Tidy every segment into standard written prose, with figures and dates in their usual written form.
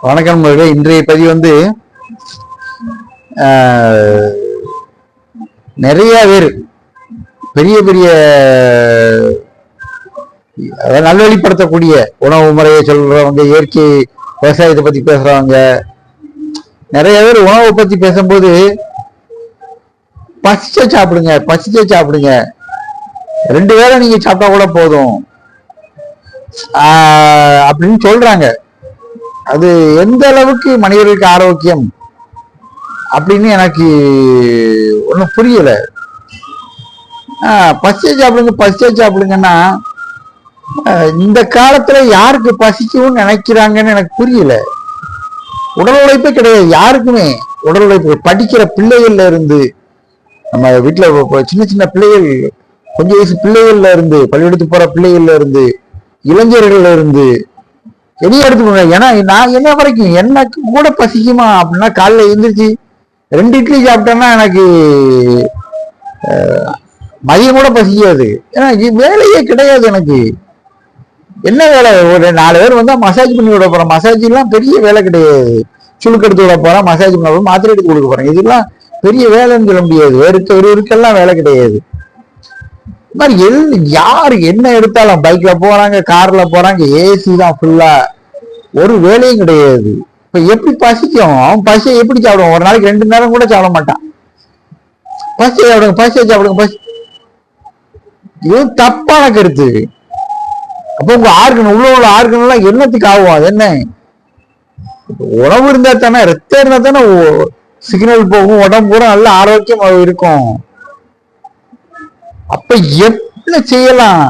வணக்கம் நண்பர்களே. இன்றைய பதிவு நிறைய பேர் பெரிய பெரிய நல்வழிப்படுத்தக்கூடிய உணவு முறையை சொல்றவங்க, இயற்கை விவசாயத்தை பத்தி பேசுறவங்க, நிறைய பேர் உணவை பத்தி பேசும்போது பசிச்ச சாப்பிடுங்க, 2 வேளை நீங்க சாப்பிட்டா கூட போதும் அப்படின்னு சொல்றாங்க. அது எந்த அளவுக்கு மனிதர்களுக்கு ஆரோக்கியம் அப்படின்னு எனக்கு ஒன்றும் புரியல. பசிச்சா சாப்பிடுங்கன்னா இந்த காலத்துல யாருக்கு பசிக்கும்னு நினைக்கிறாங்கன்னு எனக்கு புரியல. உடல் உழைப்பே கிடையாது யாருக்குமே. உடல் உழைப்பு படிக்கிற பிள்ளைகள்ல இருந்து, நம்ம வீட்டுல சின்ன சின்ன பிள்ளைகள், கொஞ்சம் வயசு பிள்ளைகள்ல இருந்து, பள்ளிக்கூடத்துக்கு போற பிள்ளைகள்ல இருந்து, இளைஞர்கள்ல இருந்து எதையும் எடுத்துக்கோங்க. ஏன்னா நான் என்ன வரைக்கும் எனக்கு கூட பசிக்குமா அப்படின்னா, காலைல எழுந்திரிச்சு 2 இட்லி சாப்பிட்டேன்னா எனக்கு மதியம் கூட பசிக்காது. ஏன்னா வேலையே கிடையாது எனக்கு. என்ன வேலை? ஒரு 4 பேர் வந்தா மசாஜ் பண்ணி விட போறேன். மசாஜ் எல்லாம் பெரிய வேலை கிடையாது. சுளுக்கு எடுத்து விட போறேன், மசாஜ் பண்ண போறேன், மாத்திரை எடுத்து கொடுக்க போறேன். இதெல்லாம் பெரிய வேலைன்னு சொல்ல முடியாது. ஒருவருக்கெல்லாம் வேலை கிடையாது. யாரு என்ன எடுத்தாலும் பைக்ல போறாங்க, கார்ல போறாங்க, ஏசி தான் ஃபுல்லா, ஒரு வேலையும் கிடையாது. இப்ப எப்படி பசிக்கும்? அவன் பசியை எப்படி சாப்பிடுவான்? ஒரு நாளைக்கு 2 நேரம் கூட சாப்பிட மாட்டான். பசியை சாப்பிடுங்க. இது தப்பான கருத்து. அப்ப உங்க உள்ள ஆர்கன் எல்லாம் என்னத்துக்கு ஆகும்? அது என்ன? உணவு இருந்தா தானே, ரத்தம் இருந்தா தானே சிக்னல் போகும், உடம்பு பூரா நல்ல ஆரோக்கியம் இருக்கும். அப்ப என்ன செய்யலாம்?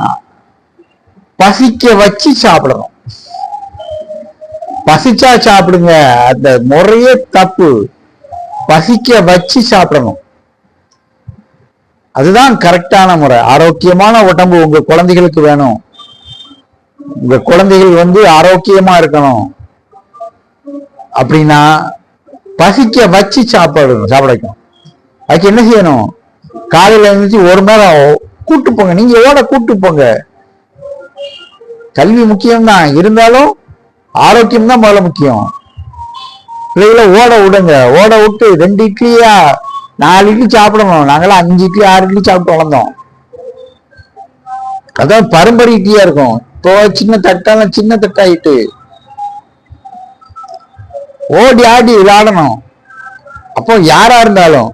பசிக்க வச்சு சாப்பிடணும். பசிச்சா சாப்பிடுங்க, அந்த முறையே தப்பு. பசிக்க வச்சு சாப்பிடணும், அதுதான் கரெக்டான முறை. ஆரோக்கியமான உடம்பு உங்க குழந்தைகளுக்கு வேணும். உங்க குழந்தைகள் ஆரோக்கியமா இருக்கணும் அப்படின்னா பசிக்க வச்சு சாப்பிட வைக்கணும். அதுக்கு என்ன செய்யணும்? காலையில இருந்துச்சு 1 மணி நேரம் கூட்டு போங்க. நீங்க கூட்டு போங்க. கல்வி முக்கியம்தான், இருந்தாலும் ஆரோக்கியம் தான் முதல்ல முக்கியம். பிள்ளைகளை ஓட விட்டு 2 இட்லியா 4 இட்லி சாப்பிடணும். நாங்களாம் 5 இட்லி 6 இட்லி சாப்பிட்டு வளர்ந்தோம். அதான் பரம்பரை இட்லியா இருக்கும். இப்போ சின்ன தட்டாயிட்டு ஓடி ஆடி விளையாடணும். அப்போ யாரா இருந்தாலும்,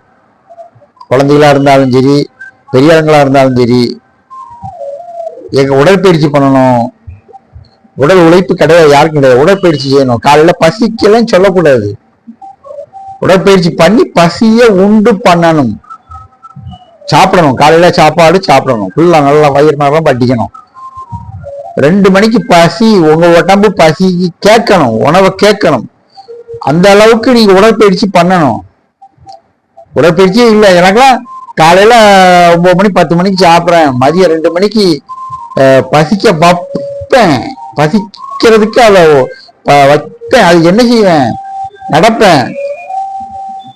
குழந்தைகளா இருந்தாலும் சரி, பெரியவங்களா இருந்தாலும் சரி, உடற்பயிற்சி பண்ணணும். உடல் உழைப்பு கிடையாது, யாருக்கும் கிடையாது. உடற்பயிற்சி செய்யணும். காலையில பசிக்கலன்னு சொல்லக்கூடாது. உடற்பயிற்சி பண்ணி பசிய உண்டு பண்ணணும். சாப்பிடணும். காலையில சாப்பாடு சாப்பிடணும். ஃபுல்லா நல்லா வயிறு நேரம் பட்டிக்கணும். 2 மணிக்கு பசி, உங்க உடம்பு பசி கேட்கணும், உணவை கேட்கணும். அந்த அளவுக்கு நீங்க உடற்பயிற்சி பண்ணணும். உடற்பயிற்சியே இல்லை. எனக்குலாம் காலையில 9 மணி 10 மணிக்கு சாப்பிட்றேன், மதியம் 2 மணிக்கு பசிக்க வைப்பேன். பசிக்கிறதுக்கு அதை வைப்பேன். அது என்ன செய்வேன்? நடப்பேன்.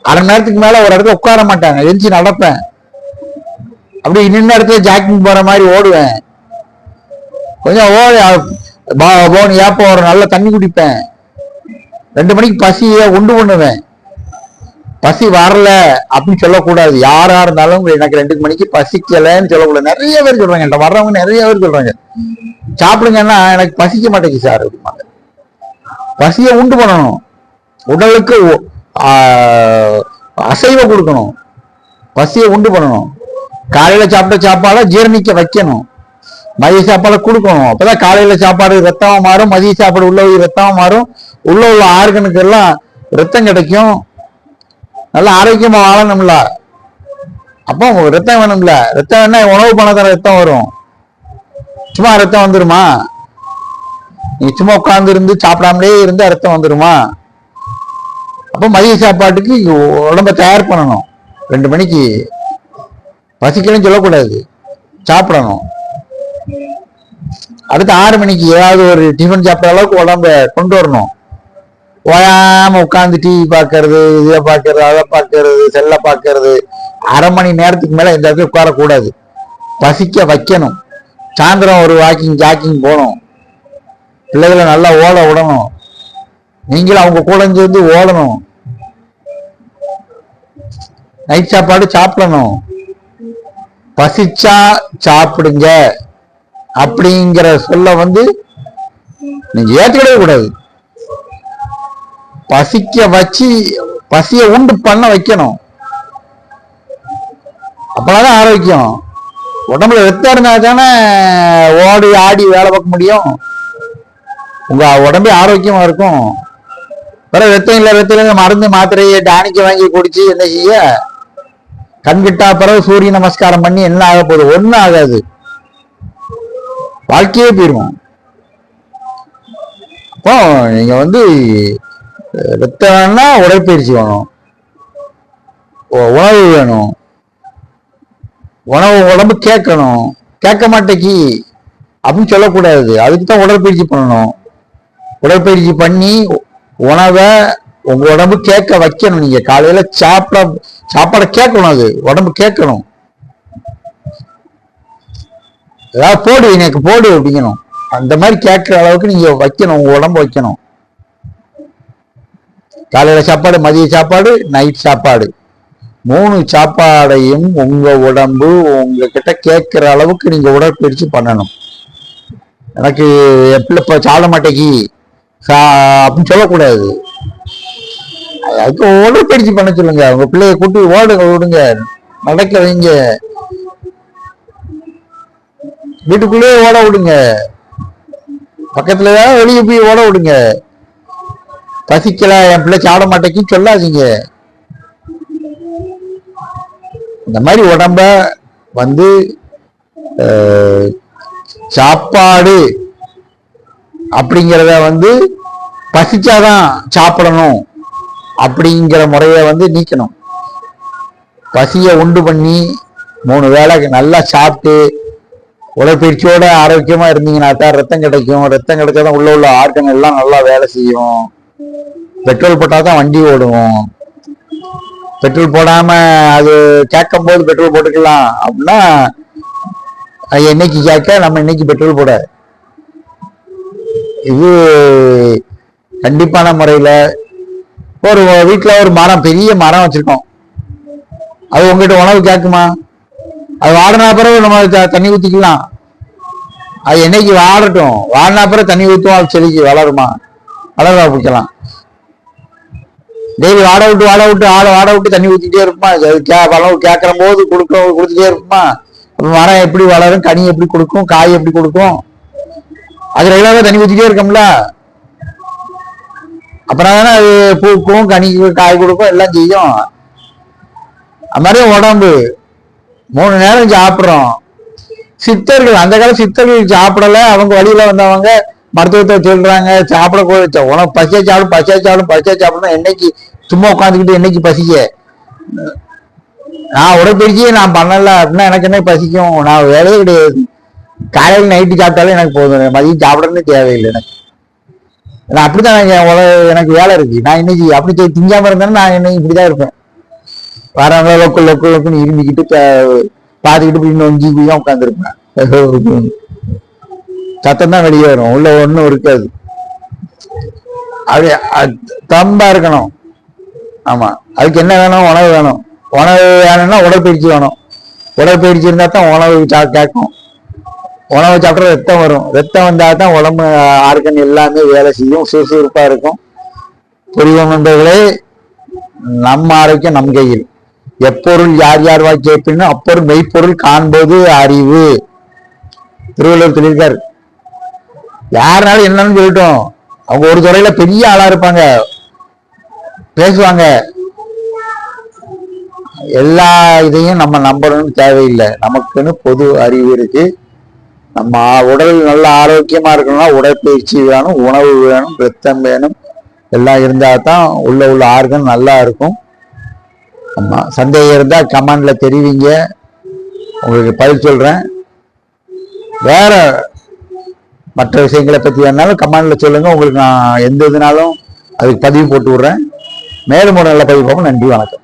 அரை மணி நேரத்துக்கு மேல ஒரு இடத்துல உட்கார மாட்டாங்க, எரிஞ்சு நடப்பேன். அப்படி இன்னொரு இடத்துல ஜாக்கிங் போற மாதிரி ஓடுவேன். கொஞ்சம் போன் ஏப்ப ஒரு நல்ல தண்ணி குடிப்பேன். 2 மணிக்கு பசியை உண்டு பண்ணுவேன். பசி வரல அப்படின்னு சொல்லக்கூடாது. யாரா இருந்தாலும் எனக்கு 2 மணிக்கு பசிக்கலன்னு சொல்லக்கூடாது. நிறைய பேர் சொல்றாங்க, என்கிட்ட வர்றவங்க நிறைய பேர் சொல்றாங்க, சாப்பிடுங்கன்னா எனக்கு பசிக்க மாட்டேங்குது சார் அப்படிம்பாங்க. பசியை உண்டு பண்ணணும். உடலுக்கு அசைவம் கொடுக்கணும். பசியை உண்டு பண்ணணும். காலையில சாப்பிட்ட சாப்பாடை ஜீரணிக்க வைக்கணும். மதிய சாப்பாடை கொடுக்கணும். அப்பதான் காலையில சாப்பாடு ரத்தமா மாறும், மதிய சாப்பாடு உள்ள ரத்தமா மாறும். உள்ள ஆர்கனுக்கு எல்லாம் ரத்தம் கிடைக்கும். நல்லா ஆரோக்கியமா வாழணும்ல. அப்போ ரத்தம் வேணும்ல. ரத்தம் என்ன? உணவு பண்ணதான ரத்தம் வரும். சும்மா ரத்தம் வந்துருமா? நீ சும்மா உட்கார்ந்து இருந்து சாப்பிடாமலே இருந்து ரத்தம் வந்துருமா? அப்போ மதிய சாப்பாட்டுக்கு உடம்ப தயார் பண்ணணும். 2 மணிக்கு பசிக்கலன்னு சொல்லக்கூடாது, சாப்பிடணும். அடுத்து 6 மணிக்கு ஏதாவது ஒரு டிஃபன் சாப்பிட்ற அளவுக்கு உடம்ப கொண்டு வரணும். ஓயாம உட்காந்து டிவி பார்க்கறது, இதை பார்க்கறது, அதை பார்க்கறது, செல்ல பார்க்கறது, அரை மணி நேரத்துக்கு மேல இந்த இடத்துல உட்காரக்கூடாது. பசிக்க வைக்கணும். சாயந்தரம் ஒரு ஜாக்கிங் போகணும். பிள்ளைகளை நல்லா ஓட விடணும். நீங்களும் அவங்க கூட சேர்ந்து ஓடணும். நைட் சாப்பாடு சாப்பிடணும். பசிச்சா சாப்பிடுங்க அப்படிங்கிற சொல்ல நீங்க ஏற்றுக்கிடவே கூடாது. பசிக்க வச்சு பசிய உண்டு பண்ண வைக்கணும். அப்பதான் ஆரோக்கியம். உடம்புல ரத்தம் இருந்தா தானே ஓடி ஆடி வேலை பார்க்க முடியும். உங்க உடம்பே ஆரோக்கியமா இருக்கும். வேற ரத்தம் இல்ல மருந்து மாத்திரையை டானிக்க வாங்கி குடிச்சு என்ன செய்ய? கண்கிட்டா பிறகு சூரிய நமஸ்காரம் பண்ணி என்ன ஆக போகுது? ஒன்னும் ஆகாது. வாழ்க்கையே போயிருவோம். அப்போ நீங்க ரத்தம் வேணும்னா உடற்பயிற்சி வேணும், உணவு வேணும். உணவு உடம்பு கேட்கணும். கேட்க மாட்டேக்கி அப்படின்னு சொல்லக்கூடாது. அதுக்கு தான் உடற்பயிற்சி பண்ணணும். உடற்பயிற்சி பண்ணி உணவை உங்க உடம்பு கேட்க வைக்கணும். நீங்க காலையில சாப்பாடை கேட்கணும். அது உடம்பு கேட்கணும். ஏதாவது போடு, எனக்கு போடு அப்படிங்கணும். அந்த மாதிரி கேட்கிற அளவுக்கு நீங்க வைக்கணும். உங்க உடம்பு வைக்கணும். காலையில சாப்பாடு, மதிய சாப்பாடு, நைட் சாப்பாடு, 3 சாப்பாடையும் உங்க உடம்பு உங்ககிட்ட கேட்கிற அளவுக்கு நீங்க உடற்பயிற்சி பண்ணணும். எனக்கு எப்ப சாப்பிட மாட்டேங்கி அப்படின்னு சொல்லக்கூடாது. அதுக்கு உடற்பயிற்சி பண்ண சொல்லுங்க. உங்க பிள்ளைய கூட்டி ஓடுங்க, விடுங்க, நடக்க வைங்க, வீட்டுக்குள்ளேயே ஓட விடுங்க, பக்கத்துல வெளியே போய் ஓட விடுங்க. பசிக்கல, என் பிள்ளை சாப்பிட மாட்டேங்கன்னு சொல்லாதீங்க. இந்த மாதிரி உடம்ப சாப்பாடு அப்படிங்கிறத பசிச்சாதான் சாப்பிடணும் அப்படிங்கிற முறைய நீக்கணும். பசிய உண்டு பண்ணி 3 வேளை நல்லா சாப்பிட்டு உடற்பயிற்சியோட ஆரோக்கியமா இருந்தீங்கன்னா தான் ரத்தம் கிடைக்கும். ரத்தம் கிடைச்சாதான் உள்ள ஆர்கன் எல்லாம் நல்லா வேலை செய்யும். பெட்ரோல் போட்டாதான் வண்டி ஓடுவோம். பெட்ரோல் போடாம அது கேட்கும் போது பெட்ரோல் போட்டுக்கலாம் அப்படின்னா என்னைக்கு கேட்க நம்ம இன்னைக்கு பெட்ரோல் போட. இது கண்டிப்பான முறையில ஒரு வீட்டுல ஒரு மரம், பெரிய மரம் வச்சிருக்கோம். அது உங்ககிட்ட உணவு கேட்குமா? அது வாடினா பிறகு நம்ம தண்ணி ஊத்திக்கலாம். அது என்னைக்கு வாடட்டும், வாடினா பிறகு தண்ணி ஊற்றுவோம். அது செடிக்கு வளருமா? வளர பிடிக்கலாம். டெய்லி வாட விட்டு தண்ணி ஊத்திட்டே இருப்போமா? கேட்கற போது கொடுத்துட்டே இருப்போமா? மரம் எப்படி வளரும், கனி எப்படி கொடுக்கும், காய் எப்படி கொடுக்கும்? அது ரெகுலரா தண்ணி ஊத்திட்டே இருக்கோம்ல. அப்புறம் தானே அது பூக்கும், கனிக்கு காய் கொடுக்கும், எல்லாம் செய்யும். அது மாதிரி உடம்பு 3 நேரம் சாப்பிட்றோம். சித்தர்கள், அந்த கால சித்தர்கள் சாப்பிடல. அவங்க வழியில வந்தவங்க மருத்துவத்தை சொல்றாங்க சாப்பிட உனக்கு பசியா சாப்பிடணும். என்னைக்கு சும்மா உட்காந்துக்கிட்டு என்னைக்கு பசிக்க? நான் உடற்பயிற்சியே நான் பண்ணல அப்படின்னா எனக்கு என்ன பசிக்கும்? நான் வேலையே கிடையாது. காலையில் நைட்டு சாப்பிட்டாலே எனக்கு போதும். மதியம் சாப்பிடறதுன்னு தேவையில்லை எனக்கு. நான் அப்படித்தான் எனக்கு வேலை இருக்கு. நான் இன்னைக்கு அப்படி திங்காம இருந்தேன்னா நான் இன்னைக்கு இப்படிதான் இருப்பேன். வரவங்க லொக்குன்னு இரும்பிக்கிட்டு பார்த்துக்கிட்டு போய் நொஞ்சி போய் உட்காந்துருப்பேன். சத்தம் தான் வெளியே வரும், உள்ள ஒன்றும் இருக்காது. அப்படியே தம்பா இருக்கணும். ஆமா, அதுக்கு என்ன வேணும்? உணவு வேணும். உணவு வேணும்னா உடற்பயிற்சி வேணும். உடற்பயிற்சி இருந்தா தான் உணவு கேட்கும். உணவு சாப்பிட்ற ரத்தம் வரும். ரத்தம் வந்தா தான் உடம்பு ஆர்கன் எல்லாமே வேலை செய்யும், சுறுசுறுப்பா இருக்கும். புரியும் நண்பர்களே, நம்ம ஆரோக்கியம் நம் கையில். எப்பொருள் யார் யார் வாக்கி கேட்பினும் அப்பொருள் மெய்ப்பொருள் காண்பது அறிவு. திருவள்ளுவர் சொல்லியிருக்காரு. யாருனாலும் என்னன்னு சொல்லிட்டோம். அவங்க ஒரு துறையில பெரிய ஆளா இருப்பாங்க, பேசுவாங்க. எல்லா இதையும் நம்ம நம்பணும்னு தேவையில்லை. நமக்குன்னு பொது அறிவு இருக்கு. நம்ம உடல் நல்ல ஆரோக்கியமா இருக்கணும்னா உடற்பயிற்சி வேணும், உணவு வேணும், ரத்தம் வேணும். எல்லாம் இருந்தா தான் உள்ள ஆர்கன் நல்லா இருக்கும். ஆமா, சந்தேகம் இருந்தா கமெண்ட்ல தெரிவிங்க, உங்களுக்கு பதில் சொல்றேன். வேற மற்ற விஷயங்களை பத்தி வேணாலும் கமெண்ட்ல சொல்லுங்க. உங்களுக்கு நான் எந்த இதுனாலும் அதுக்கு பதிவு போட்டு விடுறேன். மேலும் ஒரு நல்ல பதிவு பார்ப்போம். நன்றி, வணக்கம்.